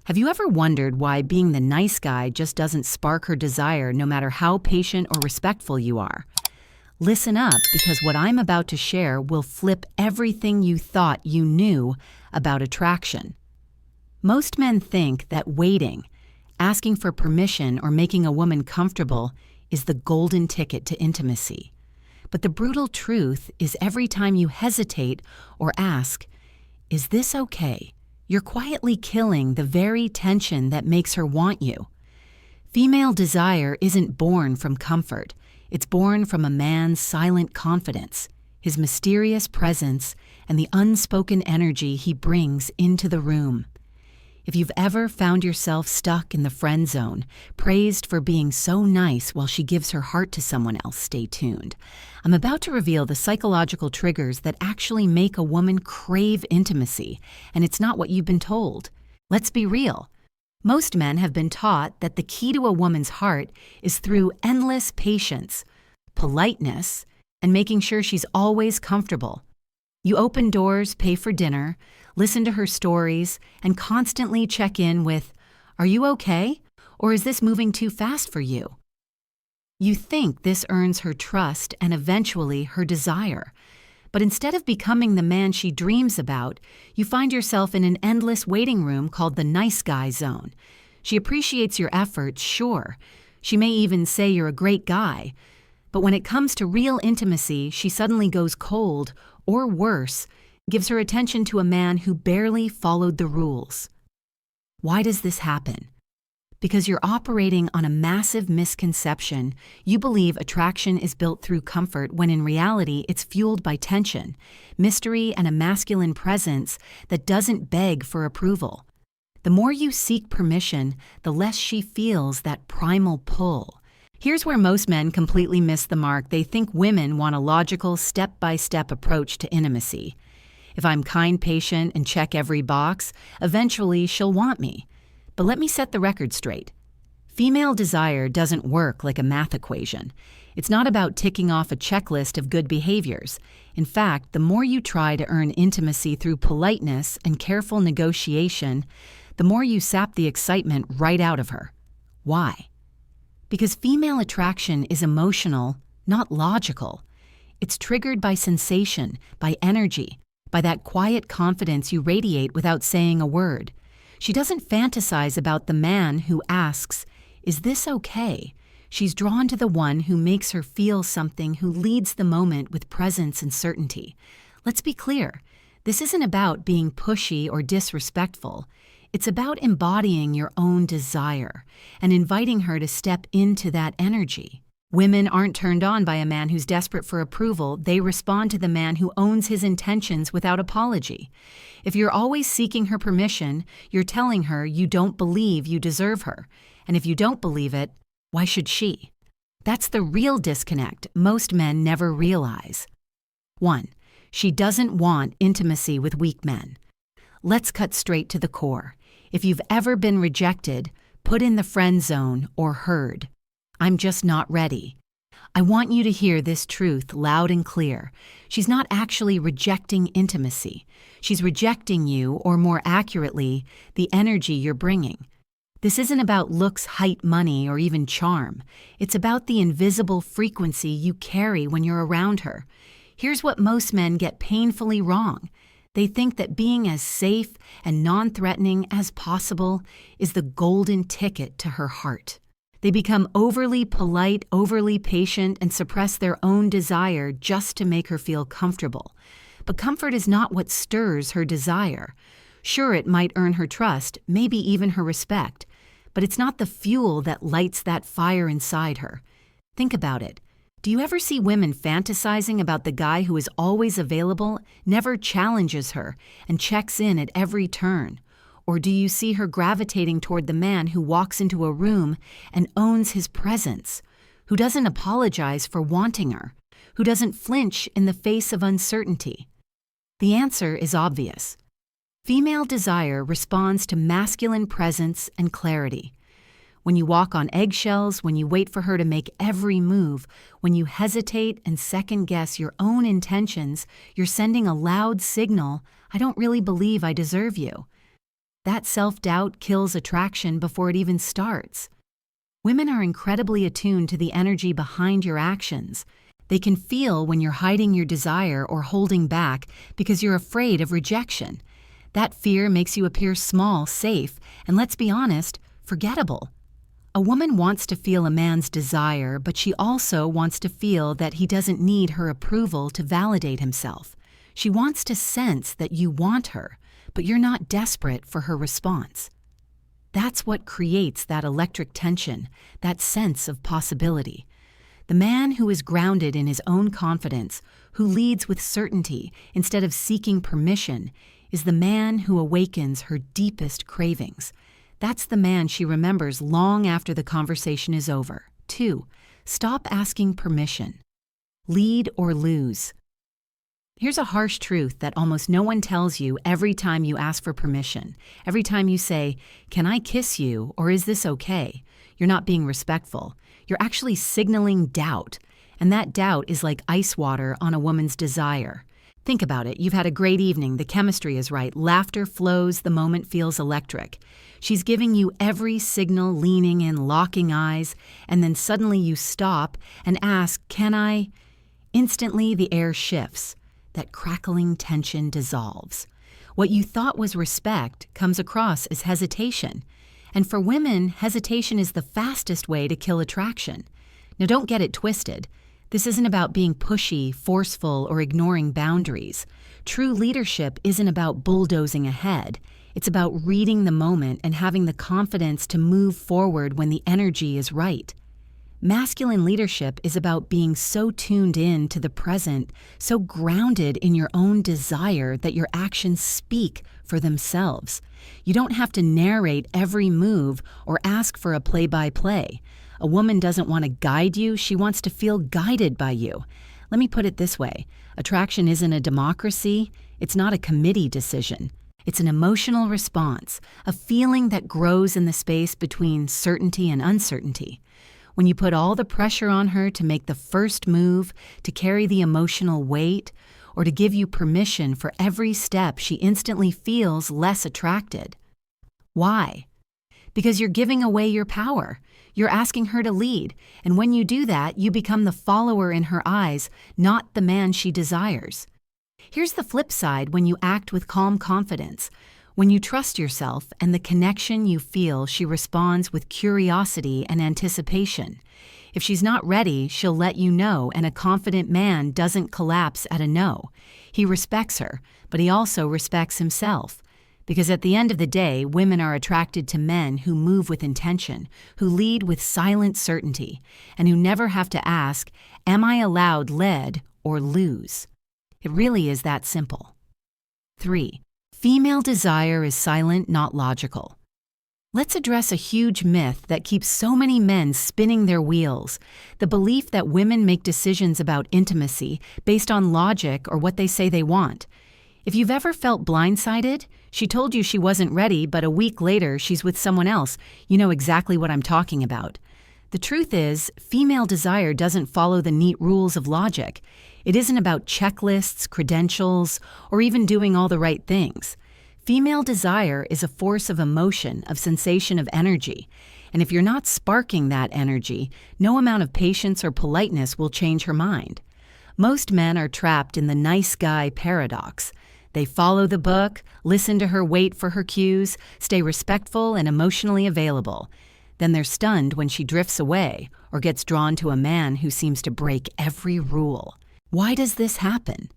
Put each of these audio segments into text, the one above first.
Have you ever wondered why being the nice guy just doesn't spark her desire no matter how patient or respectful you are? Listen up, because what I'm about to share will flip everything you thought you knew about attraction. Most men think that waiting, asking for permission, or making a woman comfortable is the golden ticket to intimacy. But the brutal truth is, every time you hesitate or ask, "Is this okay?" you're quietly killing the very tension that makes her want you. Female desire isn't born from comfort. It's born from a man's silent confidence, his mysterious presence, and the unspoken energy he brings into the room. If you've ever found yourself stuck in the friend zone, praised for being so nice while she gives her heart to someone else, stay tuned. I'm about to reveal the psychological triggers that actually make a woman crave intimacy, and it's not what you've been told. Let's be real. Most men have been taught that the key to a woman's heart is through endless patience, politeness, and making sure she's always comfortable. You open doors, pay for dinner, listen to her stories, and constantly check in with, "Are you okay? Or is this moving too fast for you?" You think this earns her trust and eventually her desire. But instead of becoming the man she dreams about, you find yourself in an endless waiting room called the nice guy zone. She appreciates your efforts, sure. She may even say you're a great guy. But when it comes to real intimacy, she suddenly goes cold, or worse, gives her attention to a man who barely followed the rules. Why does this happen? Because you're operating on a massive misconception. You believe attraction is built through comfort, when in reality it's fueled by tension, mystery, and a masculine presence that doesn't beg for approval. The more you seek permission, the less she feels that primal pull. Here's where most men completely miss the mark. They think women want a logical, step-by-step approach to intimacy. If I'm kind, patient, and check every box, eventually she'll want me. But let me set the record straight. Female desire doesn't work like a math equation. It's not about ticking off a checklist of good behaviors. In fact, the more you try to earn intimacy through politeness and careful negotiation, the more you sap the excitement right out of her. Why? Because female attraction is emotional, not logical. It's triggered by sensation, by energy, by that quiet confidence you radiate without saying a word. She doesn't fantasize about the man who asks, "Is this okay?" She's drawn to the one who makes her feel something, who leads the moment with presence and certainty. Let's be clear. This isn't about being pushy or disrespectful. It's about embodying your own desire and inviting her to step into that energy. Women aren't turned on by a man who's desperate for approval. They respond to the man who owns his intentions without apology. If you're always seeking her permission, you're telling her you don't believe you deserve her. And if you don't believe it, why should she? That's the real disconnect most men never realize. 1. She doesn't want intimacy with weak men. Let's cut straight to the core. If you've ever been rejected, put in the friend zone, or heard, "I'm just not ready," I want you to hear this truth loud and clear. She's not actually rejecting intimacy. She's rejecting you, or more accurately, the energy you're bringing. This isn't about looks, height, money, or even charm. It's about the invisible frequency you carry when you're around her. Here's what most men get painfully wrong. They think that being as safe and non-threatening as possible is the golden ticket to her heart. They become overly polite, overly patient, and suppress their own desire just to make her feel comfortable. But comfort is not what stirs her desire. Sure, it might earn her trust, maybe even her respect, but it's not the fuel that lights that fire inside her. Think about it. Do you ever see women fantasizing about the guy who is always available, never challenges her, and checks in at every turn? Or do you see her gravitating toward the man who walks into a room and owns his presence, who doesn't apologize for wanting her, who doesn't flinch in the face of uncertainty? The answer is obvious. Female desire responds to masculine presence and clarity. When you walk on eggshells, when you wait for her to make every move, when you hesitate and second-guess your own intentions, you're sending a loud signal, "I don't really believe I deserve you." that self-doubt kills attraction before it even starts. Women are incredibly attuned to the energy behind your actions. They can feel when you're hiding your desire or holding back because you're afraid of rejection. That fear makes you appear small, safe, and let's be honest, forgettable. A woman wants to feel a man's desire, but she also wants to feel that he doesn't need her approval to validate himself. She wants to sense that you want her, but you're not desperate for her response. That's what creates that electric tension, that sense of possibility. The man who is grounded in his own confidence, who leads with certainty instead of seeking permission, is the man who awakens her deepest cravings. That's the man she remembers long after the conversation is over. 2. Stop asking permission. Lead or lose. Here's a harsh truth that almost no one tells you every time you ask for permission. Every time you say, "Can I kiss you?" or "Is this okay?" You're not being respectful. You're actually signaling doubt. And that doubt is like ice water on a woman's desire. Think about it. You've had a great evening. The chemistry is right. Laughter flows. The moment feels electric. She's giving you every signal, leaning in, locking eyes, and then suddenly you stop and ask, "Can I?" Instantly, the air shifts. That crackling tension dissolves. What you thought was respect comes across as hesitation. And for women, hesitation is the fastest way to kill attraction. Now, don't get it twisted. This isn't about being pushy, forceful, or ignoring boundaries. True leadership isn't about bulldozing ahead. It's about reading the moment and having the confidence to move forward when the energy is right. Masculine leadership is about being so tuned in to the present, so grounded in your own desire that your actions speak for themselves. You don't have to narrate every move or ask for a play-by-play. A woman doesn't want to guide you, she wants to feel guided by you. Let me put it this way. Attraction isn't a democracy, it's not a committee decision. It's an emotional response, a feeling that grows in the space between certainty and uncertainty. When you put all the pressure on her to make the first move, to carry the emotional weight, or to give you permission for every step, she instantly feels less attracted. Why? Because you're giving away your power. You're asking her to lead, and when you do that, you become the follower in her eyes, not the man she desires. Here's the flip side when you act with calm confidence. When you trust yourself and the connection you feel, she responds with curiosity and anticipation. If she's not ready, she'll let you know, and a confident man doesn't collapse at a no. He respects her, but he also respects himself. Because at the end of the day, women are attracted to men who move with intention, who lead with silent certainty, and who never have to ask, "Am I allowed lead or lose?" It really is that simple. 3. Female desire is silent, not logical. Let's address a huge myth that keeps so many men spinning their wheels, the belief that women make decisions about intimacy based on logic or what they say they want. If you've ever felt blindsided, she told you she wasn't ready, but a week later she's with someone else, you know exactly what I'm talking about. The truth is, female desire doesn't follow the neat rules of logic. It isn't about checklists, credentials, or even doing all the right things. Female desire is a force of emotion, of sensation, of energy. And if you're not sparking that energy, no amount of patience or politeness will change her mind. Most men are trapped in the nice guy paradox. They follow the book, listen to her, wait for her cues, stay respectful and emotionally available. Then they're stunned when she drifts away or gets drawn to a man who seems to break every rule. Why does this happen?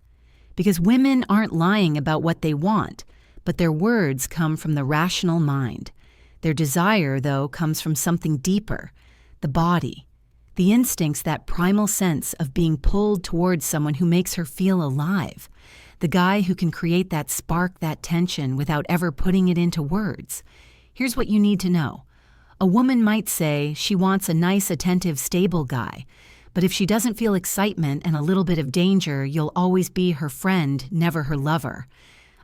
Because women aren't lying about what they want, but their words come from the rational mind. Their desire, though, comes from something deeper, the body. The instincts, that primal sense of being pulled towards someone who makes her feel alive. The guy who can create that spark, that tension, without ever putting it into words. Here's what you need to know. A woman might say she wants a nice, attentive, stable guy, but if she doesn't feel excitement and a little bit of danger, you'll always be her friend, never her lover.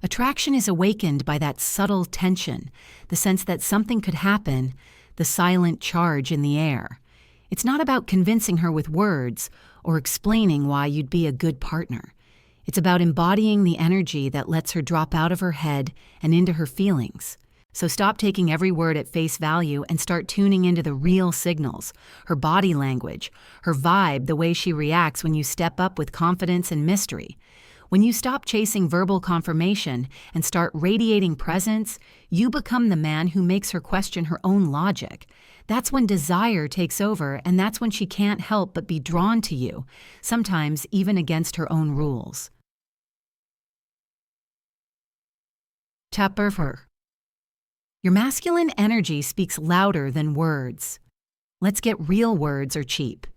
Attraction is awakened by that subtle tension, the sense that something could happen, the silent charge in the air. It's not about convincing her with words or explaining why you'd be a good partner. It's about embodying the energy that lets her drop out of her head and into her feelings. So stop taking every word at face value and start tuning into the real signals, her body language, her vibe, the way she reacts when you step up with confidence and mystery. When you stop chasing verbal confirmation and start radiating presence, you become the man who makes her question her own logic. That's when desire takes over, and that's when she can't help but be drawn to you, sometimes even against her own rules. Chapter 4. Your masculine energy speaks louder than words. Let's get real. Words are cheap.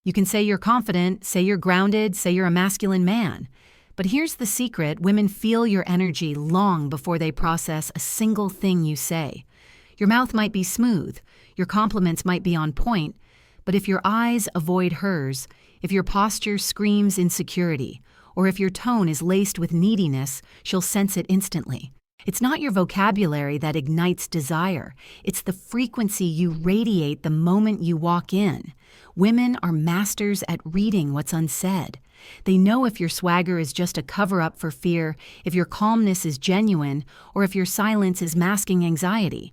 You can say you're confident, say you're grounded, say you're a masculine man. But here's the secret: women feel your energy long before they process a single thing you say. Your mouth might be smooth, your compliments might be on point, but if your eyes avoid hers, if your posture screams insecurity, or if your tone is laced with neediness, she'll sense it instantly. It's not your vocabulary that ignites desire. It's the frequency you radiate the moment you walk in. Women are masters at reading what's unsaid. They know if your swagger is just a cover-up for fear, if your calmness is genuine, or if your silence is masking anxiety.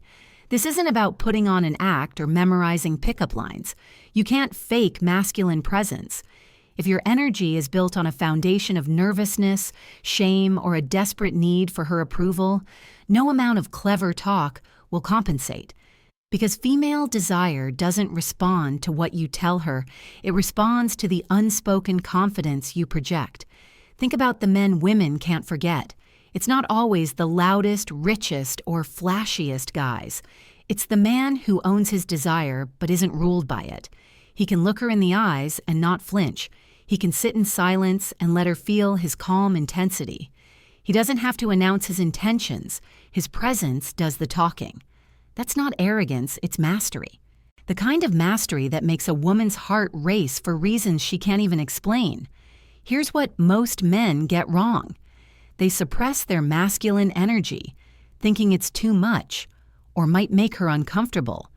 This isn't about putting on an act or memorizing pickup lines. You can't fake masculine presence. If your energy is built on a foundation of nervousness, shame, or a desperate need for her approval, no amount of clever talk will compensate. Because female desire doesn't respond to what you tell her, it responds to the unspoken confidence you project. Think about the men women can't forget. It's not always the loudest, richest, or flashiest guys. It's the man who owns his desire but isn't ruled by it. He can look her in the eyes and not flinch. He can sit in silence and let her feel his calm intensity. He doesn't have to announce his intentions. His presence does the talking. That's not arrogance, it's mastery. The kind of mastery that makes a woman's heart race for reasons she can't even explain. Here's what most men get wrong. They suppress their masculine energy, thinking it's too much or might make her uncomfortable.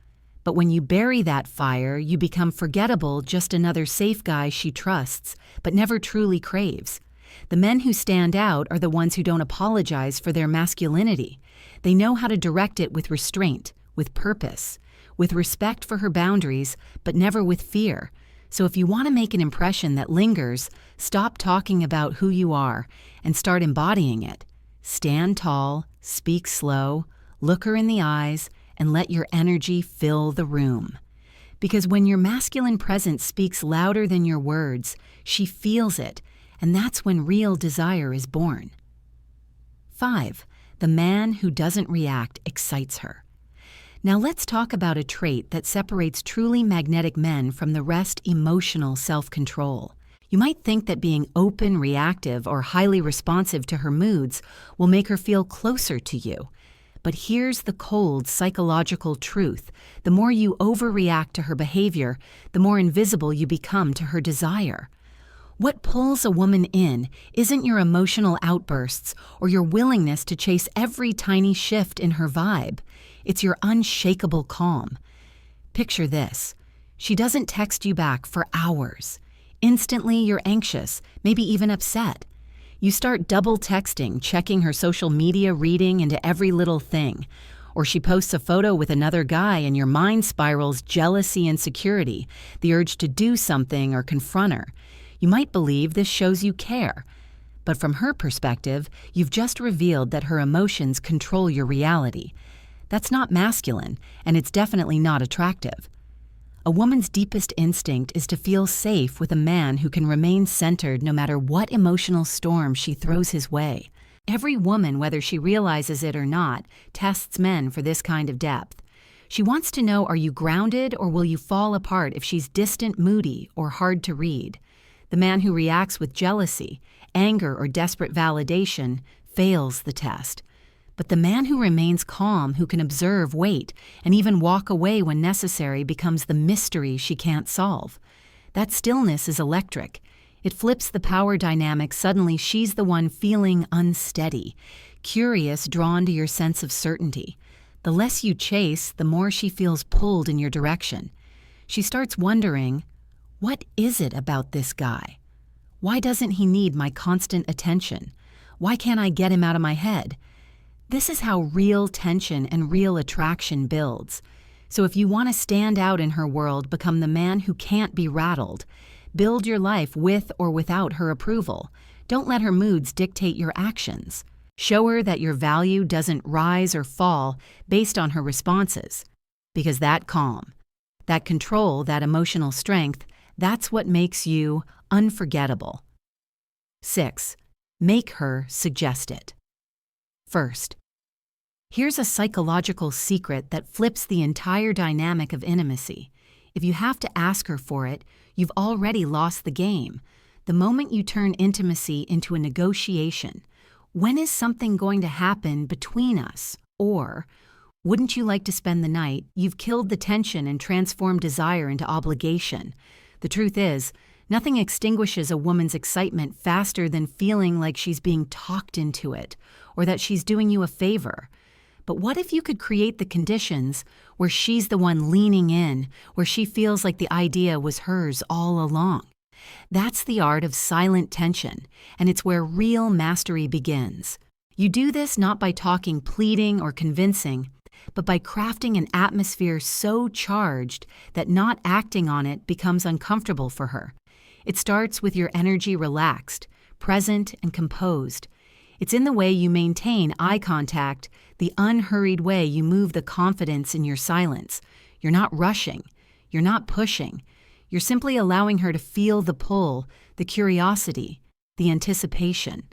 But when you bury that fire, you become forgettable, just another safe guy she trusts, but never truly craves. The men who stand out are the ones who don't apologize for their masculinity. They know how to direct it with restraint, with purpose, with respect for her boundaries, but never with fear. So if you want to make an impression that lingers, stop talking about who you are and start embodying it. Stand tall, speak slow, look her in the eyes, and let your energy fill the room. Because when your masculine presence speaks louder than your words, she feels it, and that's when real desire is born. 5. The man who doesn't react excites her. Now let's talk about a trait that separates truly magnetic men from the rest: emotional self-control. You might think that being open, reactive, or highly responsive to her moods will make her feel closer to you. But here's the cold psychological truth. The more you overreact to her behavior, the more invisible you become to her desire. What pulls a woman in isn't your emotional outbursts or your willingness to chase every tiny shift in her vibe. It's your unshakable calm. Picture this. She doesn't text you back for hours. Instantly, you're anxious, maybe even upset. You start double texting, checking her social media, reading into every little thing. Or she posts a photo with another guy and your mind spirals jealousy, insecurity, the urge to do something or confront her. You might believe this shows you care. But from her perspective, you've just revealed that her emotions control your reality. That's not masculine, and it's definitely not attractive. A woman's deepest instinct is to feel safe with a man who can remain centered no matter what emotional storm she throws his way. Every woman, whether she realizes it or not, tests men for this kind of depth. She wants to know, are you grounded or will you fall apart if she's distant, moody, or hard to read? The man who reacts with jealousy, anger, or desperate validation fails the test. But the man who remains calm, who can observe, wait, and even walk away when necessary becomes the mystery she can't solve. That stillness is electric. It flips the power dynamic. Suddenly she's the one feeling unsteady, curious, drawn to your sense of certainty. The less you chase, the more she feels pulled in your direction. She starts wondering, what is it about this guy? Why doesn't he need my constant attention? Why can't I get him out of my head? This is how real tension and real attraction builds. So if you want to stand out in her world, become the man who can't be rattled. Build your life with or without her approval. Don't let her moods dictate your actions. Show her that your value doesn't rise or fall based on her responses. Because that calm, that control, that emotional strength, that's what makes you unforgettable. 6. Make her suggest it. First, here's a psychological secret that flips the entire dynamic of intimacy. If you have to ask her for it, you've already lost the game. The moment you turn intimacy into a negotiation, when is something going to happen between us? Or, wouldn't you like to spend the night? You've killed the tension and transformed desire into obligation. The truth is, nothing extinguishes a woman's excitement faster than feeling like she's being talked into it, or that she's doing you a favor. But what if you could create the conditions where she's the one leaning in, where she feels like the idea was hers all along? That's the art of silent tension, and it's where real mastery begins. You do this not by talking pleading or convincing, but by crafting an atmosphere so charged that not acting on it becomes uncomfortable for her. It starts with your energy relaxed, present, and composed. It's in the way you maintain eye contact, the unhurried way you move the confidence in your silence. You're not rushing. You're not pushing. You're simply allowing her to feel the pull, the curiosity, the anticipation.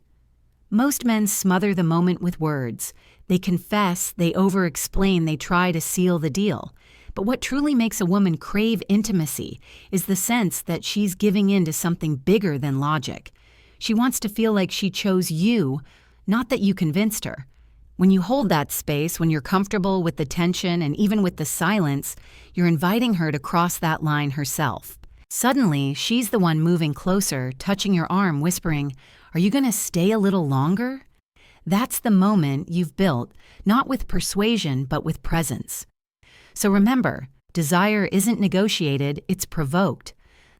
Most men smother the moment with words. They confess, they over-explain, they try to seal the deal. But what truly makes a woman crave intimacy is the sense that she's giving in to something bigger than logic. She wants to feel like she chose you, not that you convinced her. When you hold that space, when you're comfortable with the tension and even with the silence, you're inviting her to cross that line herself. Suddenly, she's the one moving closer, touching your arm, whispering, "Are you going to stay a little longer?" That's the moment you've built, not with persuasion, but with presence. So remember, desire isn't negotiated, it's provoked.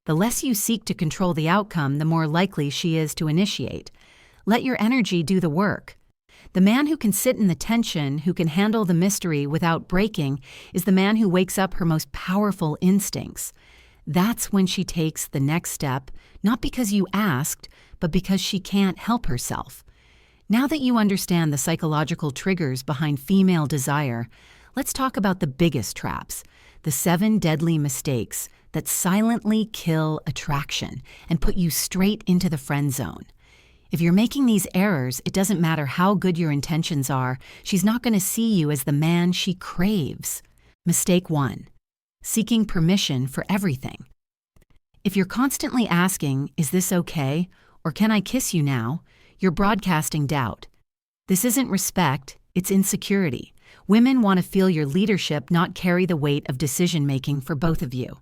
The less you seek to control the outcome, the more likely she is to initiate. Let your energy do the work. The man who can sit in the tension, who can handle the mystery without breaking, is the man who wakes up her most powerful instincts. That's when she takes the next step, not because you asked, but because she can't help herself. Now that you understand the psychological triggers behind female desire, let's talk about the biggest traps, the 7 deadly mistakes that silently kill attraction and put you straight into the friend zone. If you're making these errors, it doesn't matter how good your intentions are, she's not going to see you as the man she craves. Mistake 1. Seeking permission for everything. If you're constantly asking, "Is this okay?" or "Can I kiss you now?" you're broadcasting doubt. This isn't respect, it's insecurity. Women want to feel your leadership, not carry the weight of decision-making for both of you.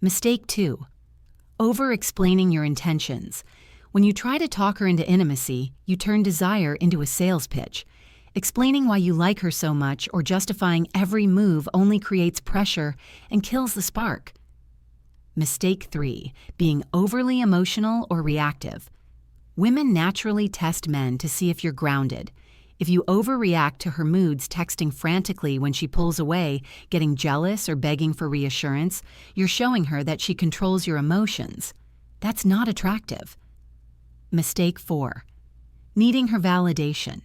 Mistake 2. Over-explaining your intentions. When you try to talk her into intimacy, you turn desire into a sales pitch. Explaining why you like her so much or justifying every move only creates pressure and kills the spark. Mistake 3. Being overly emotional or reactive. Women naturally test men to see if you're grounded. If you overreact to her moods, texting frantically when she pulls away, getting jealous or begging for reassurance, you're showing her that she controls your emotions. That's not attractive. Mistake 4. Needing her validation.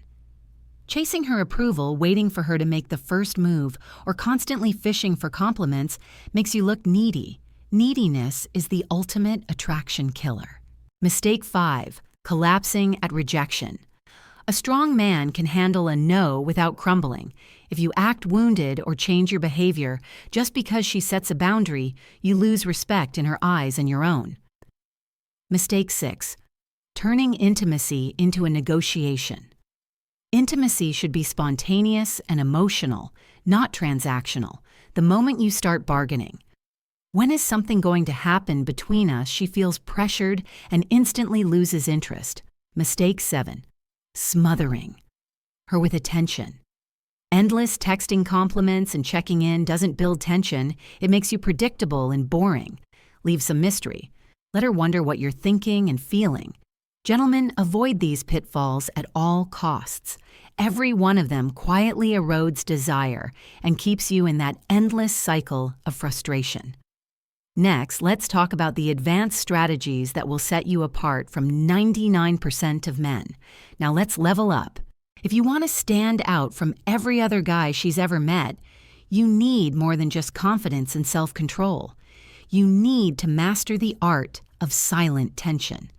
Chasing her approval, waiting for her to make the first move, or constantly fishing for compliments makes you look needy. Neediness is the ultimate attraction killer. Mistake 5. Collapsing at rejection. A strong man can handle a no without crumbling. If you act wounded or change your behavior just because she sets a boundary, you lose respect in her eyes and your own. Mistake 6. Turning intimacy into a negotiation. Intimacy should be spontaneous and emotional, not transactional, the moment you start bargaining. When is something going to happen between us, she feels pressured and instantly loses interest. Mistake 7. Smothering her with attention. Endless texting compliments and checking in doesn't build tension, it makes you predictable and boring. Leave some mystery. Let her wonder what you're thinking and feeling. Gentlemen, avoid these pitfalls at all costs. Every one of them quietly erodes desire and keeps you in that endless cycle of frustration. Next, let's talk about the advanced strategies that will set you apart from 99% of men. Now let's level up. If you want to stand out from every other guy she's ever met, you need more than just confidence and self-control. You need to master the art of silent tension.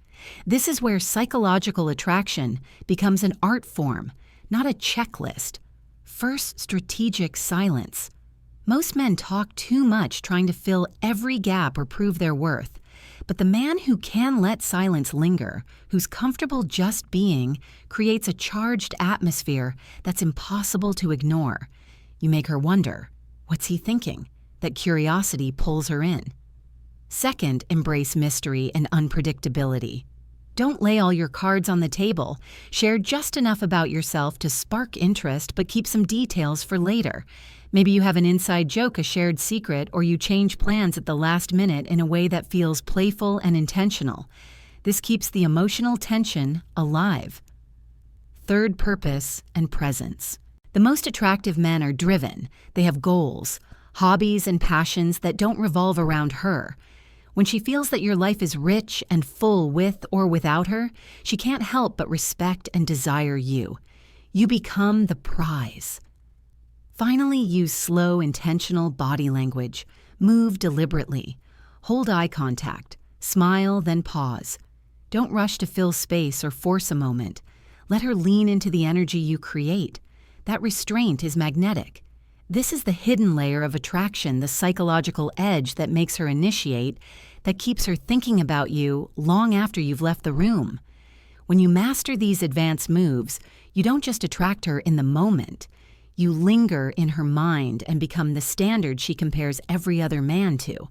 This is where psychological attraction becomes an art form, not a checklist. First, strategic silence. Most men talk too much trying to fill every gap or prove their worth. But the man who can let silence linger, who's comfortable just being, creates a charged atmosphere that's impossible to ignore. You make her wonder, what's he thinking? That curiosity pulls her in. Second, embrace mystery and unpredictability. Don't lay all your cards on the table. Share just enough about yourself to spark interest, but keep some details for later. Maybe you have an inside joke, a shared secret, or you change plans at the last minute in a way that feels playful and intentional. This keeps the emotional tension alive. Third, purpose and presence. The most attractive men are driven. They have goals, hobbies, and passions that don't revolve around her. When she feels that your life is rich and full with or without her, she can't help but respect and desire you. You become the prize. Finally, use slow, intentional body language. Move deliberately. Hold eye contact. Smile, then pause. Don't rush to fill space or force a moment. Let her lean into the energy you create. That restraint is magnetic. This is the hidden layer of attraction, the psychological edge that makes her initiate, that keeps her thinking about you long after you've left the room. When you master these advanced moves, you don't just attract her in the moment. You linger in her mind and become the standard she compares every other man to.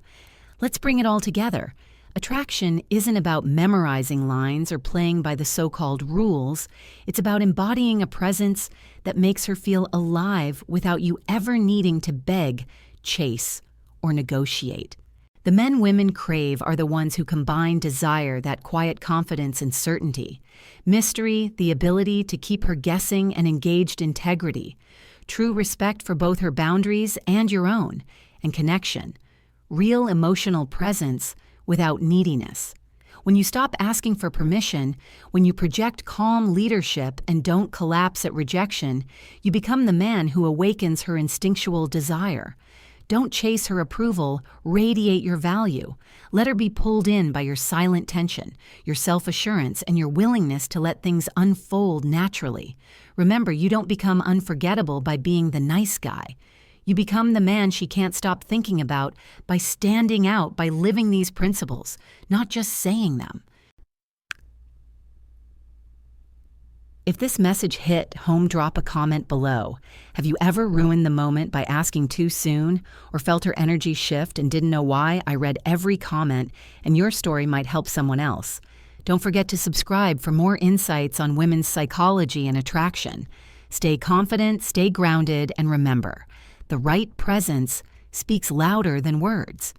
Let's bring it all together. Attraction isn't about memorizing lines or playing by the so-called rules. It's about embodying a presence that makes her feel alive without you ever needing to beg, chase, or negotiate. The men women crave are the ones who combine desire, that quiet confidence and certainty, mystery, the ability to keep her guessing, and engaged integrity, true respect for both her boundaries and your own, and connection, real emotional presence without neediness. When you stop asking for permission, when you project calm leadership and don't collapse at rejection, you become the man who awakens her instinctual desire. Don't chase her approval, radiate your value. Let her be pulled in by your silent tension, your self-assurance, and your willingness to let things unfold naturally. Remember, you don't become unforgettable by being the nice guy. You become the man she can't stop thinking about by standing out, by living these principles, not just saying them. If this message hit home, drop a comment below. Have you ever ruined the moment by asking too soon, or felt her energy shift and didn't know why? I read every comment, and your story might help someone else. Don't forget to subscribe for more insights on women's psychology and attraction. Stay confident, stay grounded, and remember, the right presence speaks louder than words.